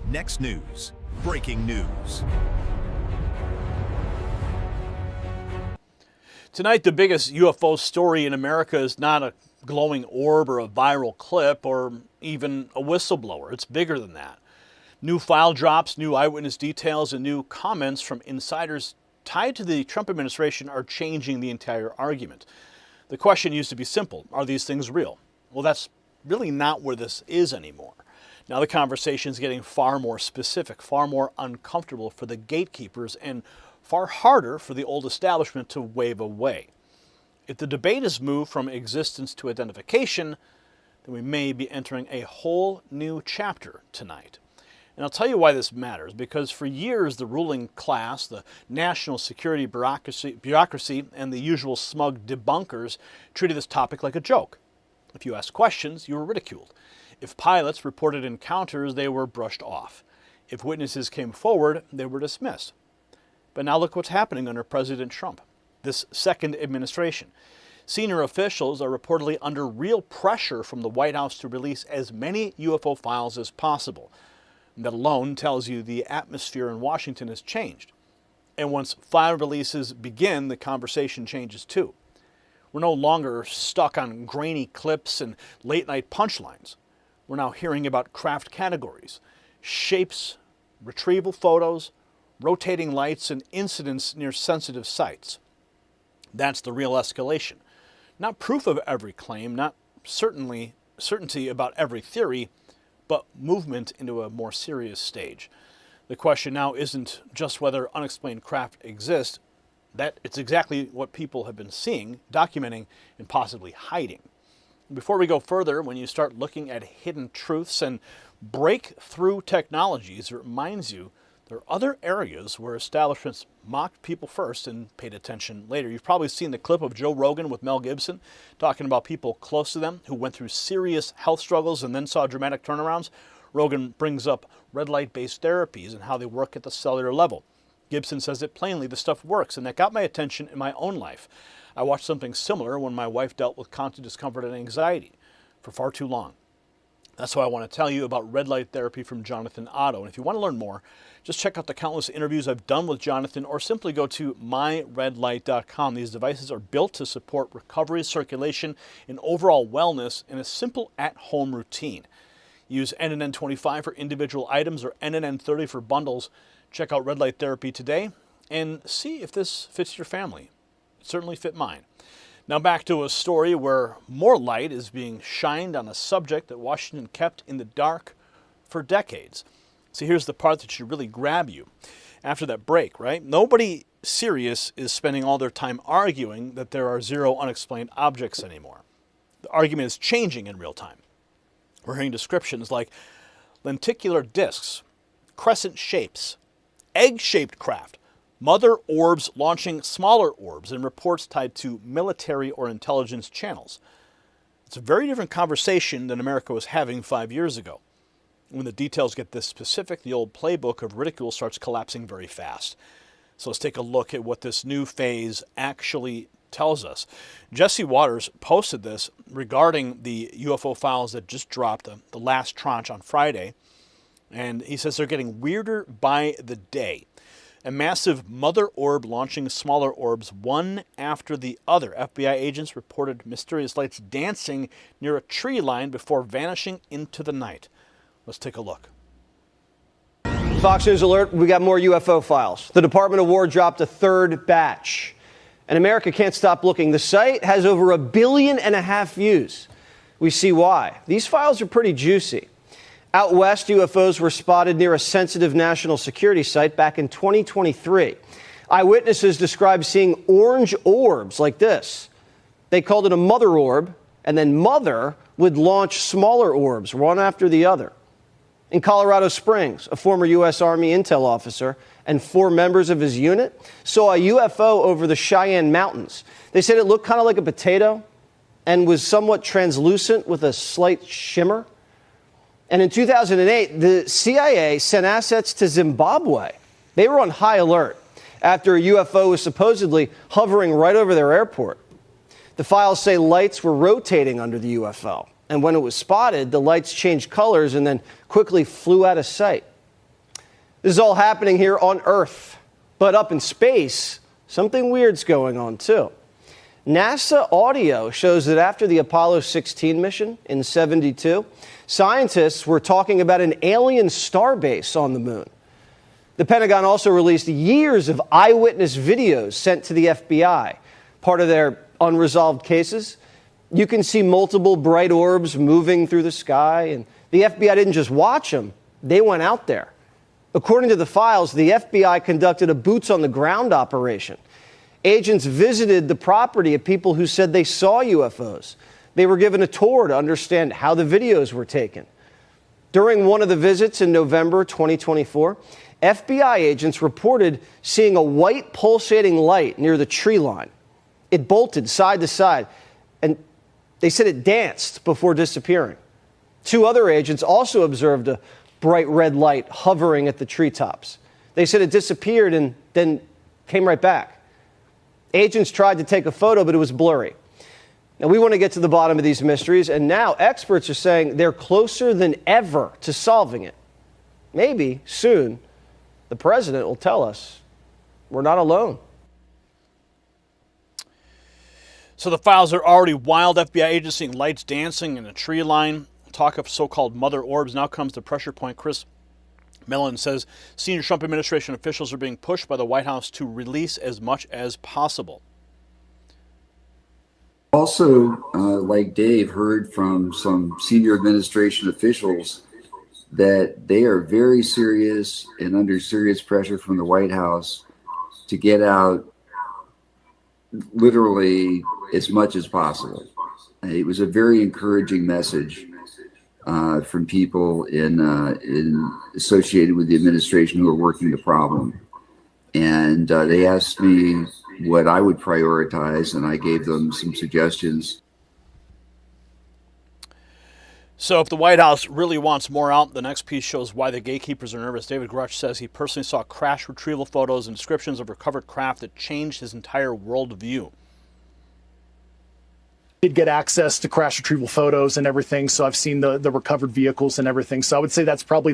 Next News. Breaking news. Tonight, the biggest UFO story in America is not a glowing orb or a viral clip or even a whistleblower. It's bigger than that. New file drops, new eyewitness details, and new comments from insiders tied to the Trump administration are changing the entire argument. The question used to be simple: are these things real? Well, that's really not where this is anymore. Now the conversation is getting far more specific, far more uncomfortable for the gatekeepers, and far harder for the old establishment to wave away. If the debate has moved from existence to identification, then we may be entering a whole new chapter tonight. And I'll tell you why this matters, because for years the ruling class, the national security bureaucracy, and the usual smug debunkers treated this topic like a joke. If you asked questions, you were ridiculed. If pilots reported encounters, they were brushed off. If witnesses came forward, they were dismissed. But now look what's happening under President Trump, this second administration. Senior officials are reportedly under real pressure from the White House to release as many UFO files as possible. And that alone tells you the atmosphere in Washington has changed. And once file releases begin, the conversation changes too. We're no longer stuck on grainy clips and late-night punchlines. We're now hearing about craft categories, shapes, retrieval photos, rotating lights, and incidents near sensitive sites. That's the real escalation. Not proof of every claim, not certainty about every theory, but movement into a more serious stage. The question now isn't just whether unexplained craft exist. That it's exactly what people have been seeing, documenting, and possibly hiding. Before we go further, when you start looking at hidden truths and breakthrough technologies, it reminds you there are other areas where establishments mocked people first and paid attention later. You've probably seen the clip of Joe Rogan with Mel Gibson talking about people close to them who went through serious health struggles and then saw dramatic turnarounds. Rogan brings up red light-based therapies and how they work at the cellular level. Gibson says it plainly, the stuff works, and that got my attention in my own life. I watched something similar when my wife dealt with constant discomfort and anxiety for far too long. That's why I want to tell you about red light therapy from Jonathan Otto. And if you want to learn more, just check out the countless interviews I've done with Jonathan, or simply go to myredlight.com. These devices are built to support recovery, circulation, and overall wellness in a simple at-home routine. Use NNN25 for individual items or NNN30 for bundles. Check out red light therapy today and see if this fits your family. It certainly fit mine. Now back to a story where more light is being shined on a subject that Washington kept in the dark for decades. So here's the part that should really grab you after that break, right? Nobody serious is spending all their time arguing that there are zero unexplained objects anymore. The argument is changing in real time. We're hearing descriptions like lenticular discs, crescent shapes, egg-shaped craft, mother orbs launching smaller orbs, and reports tied to military or intelligence channels. It's a very different conversation than America was having 5 years ago. When the details get this specific, the old playbook of ridicule starts collapsing very fast. So let's take a look at what this new phase actually tells us. Jesse Waters posted this regarding the UFO files that just dropped, the last tranche on Friday. And he says they're getting weirder by the day. A massive mother orb launching smaller orbs one after the other. FBI agents reported mysterious lights dancing near a tree line before vanishing into the night. Let's take a look. Fox News alert, we got more UFO files. The Department of War dropped a third batch. And America can't stop looking. The site has over 1.5 billion views. We see why. These files are pretty juicy. Out west, UFOs were spotted near a sensitive national security site back in 2023. Eyewitnesses described seeing orange orbs like this. They called it a mother orb, and then mother would launch smaller orbs, one after the other. In Colorado Springs, a former U.S. Army intel officer and 4 members of his unit saw a UFO over the Cheyenne Mountains. They said it looked kind of like a potato and was somewhat translucent with a slight shimmer. And in 2008, the CIA sent assets to Zimbabwe. They were on high alert after a UFO was supposedly hovering right over their airport. The files say lights were rotating under the UFO. And when it was spotted, the lights changed colors and then quickly flew out of sight. This is all happening here on Earth. But up in space, something weird's going on too. NASA audio shows that after the Apollo 16 mission in '72, scientists were talking about an alien starbase on the moon. The Pentagon also released years of eyewitness videos sent to the FBI, part of their unresolved cases. You can see multiple bright orbs moving through the sky, and the FBI didn't just watch them, they went out there. According to the files, the FBI conducted a boots-on-the-ground operation. Agents visited the property of people who said they saw UFOs. They were given a tour to understand how the videos were taken. During one of the visits in November 2024, FBI agents reported seeing a white pulsating light near the tree line. It bolted side to side, and they said it danced before disappearing. Two other agents also observed a bright red light hovering at the treetops. They said it disappeared and then came right back. Agents tried to take a photo, but it was blurry. Now, we want to get to the bottom of these mysteries, and now experts are saying they're closer than ever to solving it. Maybe soon the president will tell us we're not alone. So the files are already wild. FBI agents seeing lights dancing in a tree line. Talk of so-called mother orbs. Now comes the pressure point. Chris Mellon says senior Trump administration officials are being pushed by the White House to release as much as possible. Also, like Dave, heard from some senior administration officials that they are very serious and under serious pressure from the White House to get out literally as much as possible. It was a very encouraging message from people in associated with the administration who are working the problem. And they asked me what I would prioritize, and I gave them some suggestions. So if the White House really wants more out, the next piece shows why the gatekeepers are nervous. David Grutch says he personally saw crash retrieval photos and descriptions of recovered craft that changed his entire worldview. Did get access to crash retrieval photos and everything, so I've seen the recovered vehicles and everything. So I would say that's probably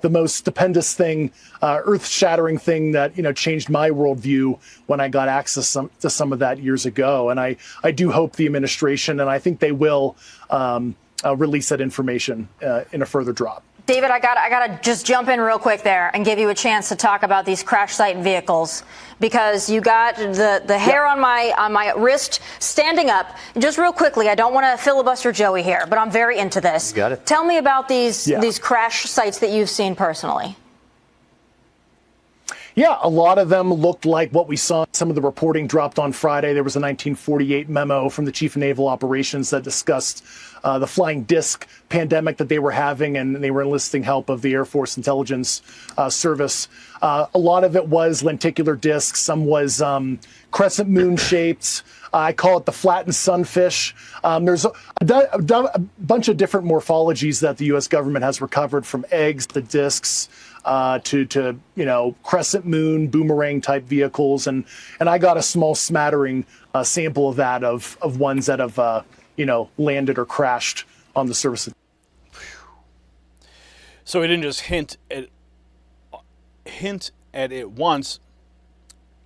the most stupendous thing, earth-shattering thing that changed my worldview when I got access to some of that years ago. And I do hope the administration, and I think they will, release that information in a further drop. David, I gotta just jump in real quick there and give you a chance to talk about these crash site vehicles, because you got the hair on my wrist standing up. Just real quickly, I don't want to filibuster Joey here, but I'm very into this. You got it. Tell me about these crash sites that you've seen personally. Yeah, a lot of them looked like what we saw. Some of the reporting dropped on Friday. There was a 1948 memo from the Chief of Naval Operations that discussed the flying disc pandemic that they were having, and they were enlisting help of the Air Force Intelligence Service. A lot of it was lenticular discs. Some was crescent moon shaped. I call it the flattened sunfish. There's a bunch of different morphologies that the U.S. government has recovered, from eggs to discs to crescent moon, boomerang type vehicles. And I got a small smattering sample of that of ones that have, landed or crashed on the surface. So he didn't just hint at it once.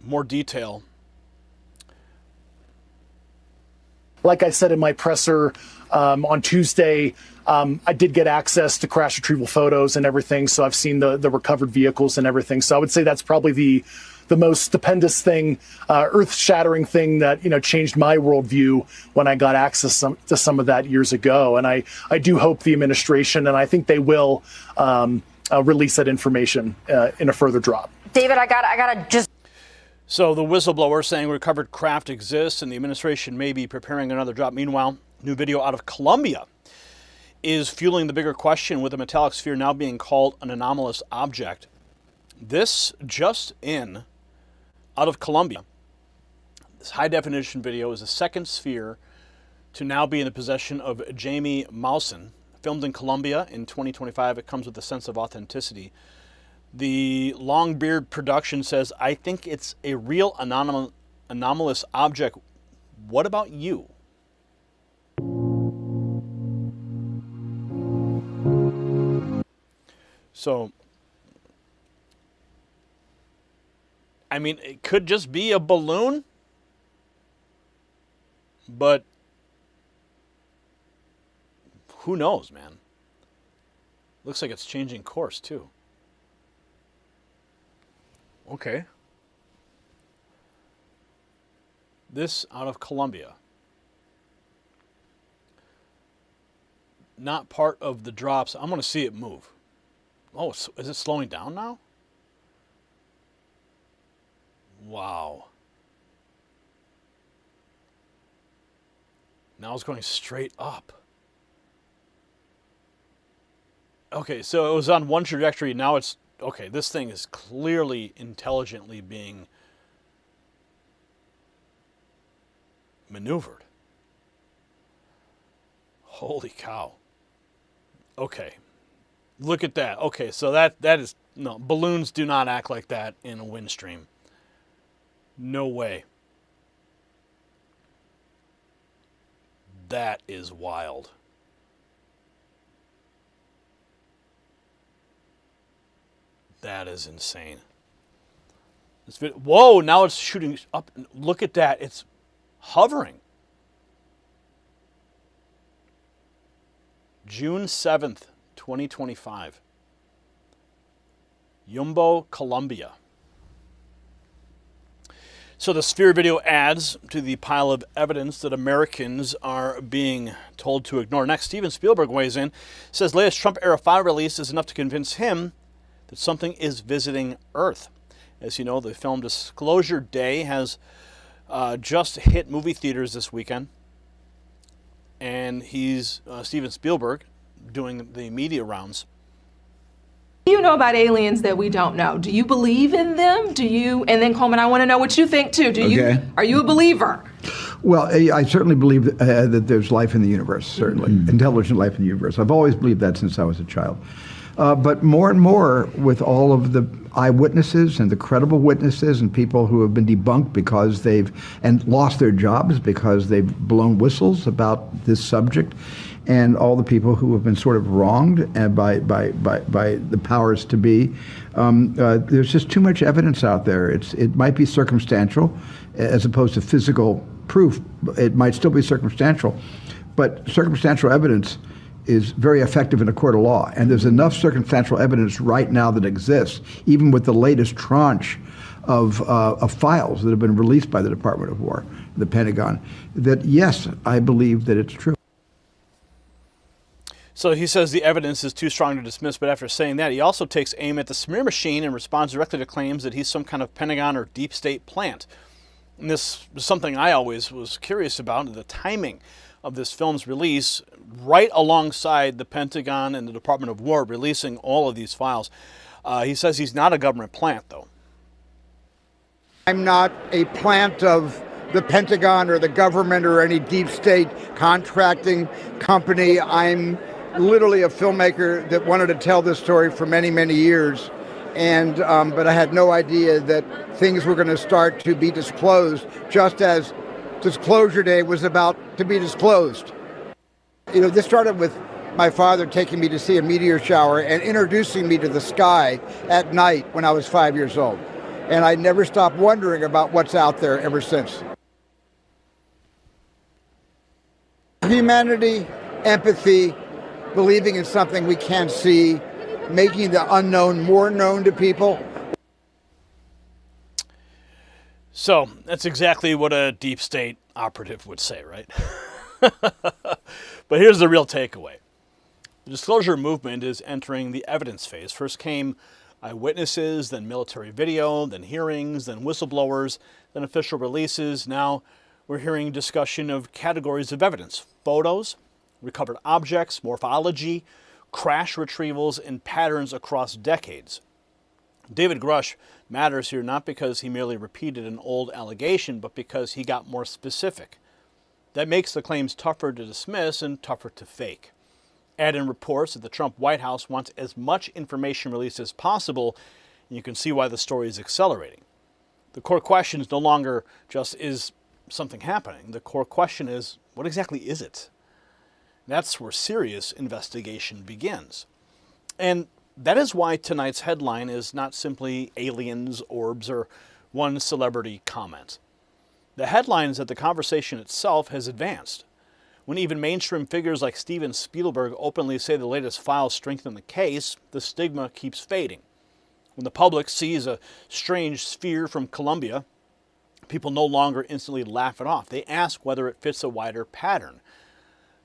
More detail. Like I said in my presser on Tuesday, I did get access to crash retrieval photos and everything, so I've seen the recovered vehicles and everything. So I would say that's probably the most stupendous thing, earth-shattering thing that changed my worldview when I got access to some of that years ago. And I do hope the administration, and I think they will, release that information in a further drop. David, I gotta just. So the whistleblower saying recovered craft exists and the administration may be preparing another drop. Meanwhile, new video out of Colombia is fueling the bigger question, with a metallic sphere now being called an anomalous object. This just in out of Colombia. This high-definition video is the second sphere to now be in the possession of Jamie Mausen. Filmed in Colombia in 2025, it comes with a sense of authenticity. The Longbeard production says, I think it's a real anomalous object. What about you? So I mean, it could just be a balloon, but who knows, man? Looks like it's changing course, too. Okay. This out of Colombia. Not part of the drops. I'm going to see it move. Oh, is it slowing down now? Wow. Now it's going straight up. Okay, so it was on one trajectory. Now it's... Okay, this thing is clearly intelligently being maneuvered. Holy cow. Okay. Look at that. Okay, so that is... No, balloons do not act like that in a wind stream. No way. That is wild. That is insane. Whoa, now it's shooting up. Look at that. It's hovering. June 7th, 2025. Yumbo, Colombia. So the Sphere video adds to the pile of evidence that Americans are being told to ignore. Next, Steven Spielberg weighs in, says latest Trump-era file release is enough to convince him that something is visiting Earth. As you know, the film Disclosure Day has just hit movie theaters this weekend. And he's, Steven Spielberg, doing the media rounds. What do you know about aliens that we don't know? Do you believe in them? Do you? And then Coleman, I want to know what you think too. Do you? Are you a believer? Well, I certainly believe that there's life in the universe, certainly. Intelligent life in the universe. I've always believed that since I was a child. But more and more with all of the eyewitnesses and the credible witnesses and people who have been debunked because and lost their jobs because they've blown whistles about this subject, and all the people who have been sort of wronged by the powers to be. There's just too much evidence out there. It might be circumstantial as opposed to physical proof. It might still be circumstantial, but circumstantial evidence is very effective in a court of law. And there's enough circumstantial evidence right now that exists, even with the latest tranche of files that have been released by the Department of War, the Pentagon, that yes, I believe that it's true. So he says the evidence is too strong to dismiss, but after saying that, he also takes aim at the smear machine and responds directly to claims that he's some kind of Pentagon or deep state plant. And this is something I always was curious about, the timing of this film's release, right alongside the Pentagon and the Department of War releasing all of these files. He says he's not a government plant, though. I'm not a plant of the Pentagon or the government or any deep state contracting company. I'm literally a filmmaker that wanted to tell this story for many, many years. And but I had no idea that things were going to start to be disclosed, just as Disclosure Day was about to be disclosed. You know, this started with my father taking me to see a meteor shower and introducing me to the sky at night when I was 5 years old. And I never stopped wondering about what's out there ever since. Humanity, empathy, believing in something we can't see, making the unknown more known to people. So that's exactly what a deep state operative would say, right? But here's the real takeaway. The disclosure movement is entering the evidence phase. First came eyewitnesses, then military video, then hearings, then whistleblowers, then official releases. Now we're hearing discussion of categories of evidence: photos, recovered objects, morphology, crash retrievals, and patterns across decades. David Grush matters here not because he merely repeated an old allegation, but because he got more specific. That makes the claims tougher to dismiss and tougher to fake. Add in reports that the Trump White House wants as much information released as possible, and you can see why the story is accelerating. The core question is no longer just, is something happening? The core question is, what exactly is it? That's where serious investigation begins. And that is why tonight's headline is not simply aliens, orbs, or one celebrity comment. The headline is that the conversation itself has advanced. When even mainstream figures like Steven Spielberg openly say the latest files strengthen the case, the stigma keeps fading. When the public sees a strange sphere from Colombia, people no longer instantly laugh it off. They ask whether it fits a wider pattern.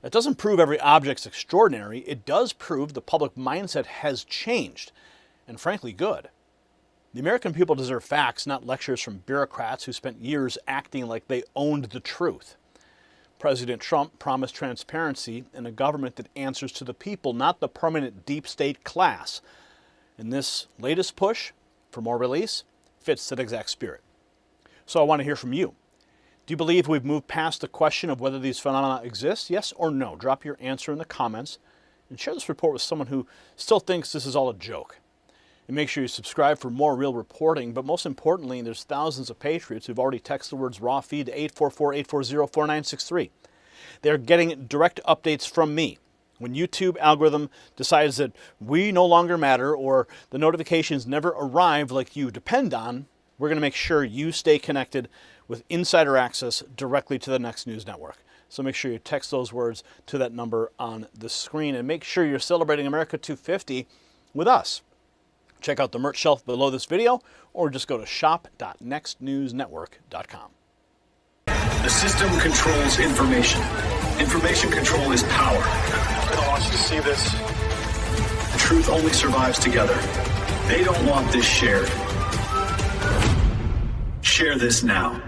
That doesn't prove every object's extraordinary. It does prove the public mindset has changed, and frankly, good. The American people deserve facts, not lectures from bureaucrats who spent years acting like they owned the truth. President Trump promised transparency in a government that answers to the people, not the permanent deep state class. And this latest push for more release fits that exact spirit. So I want to hear from you. Do you believe we've moved past the question of whether these phenomena exist? Yes or no? Drop your answer in the comments and share this report with someone who still thinks this is all a joke. And make sure you subscribe for more real reporting. But most importantly, there's thousands of patriots who've already texted the words raw feed to 844-840-4963. They're getting direct updates from me. When YouTube algorithm decides that we no longer matter or the notifications never arrive like you depend on, we're going to make sure you stay connected with insider access directly to the Next News Network. So make sure you text those words to that number on the screen and make sure you're celebrating America 250 with us. Check out the merch shelf below this video or just go to shop.nextnewsnetwork.com. The system controls information. Information control is power. I want you to see this. The truth only survives together. They don't want this shared. Share this now.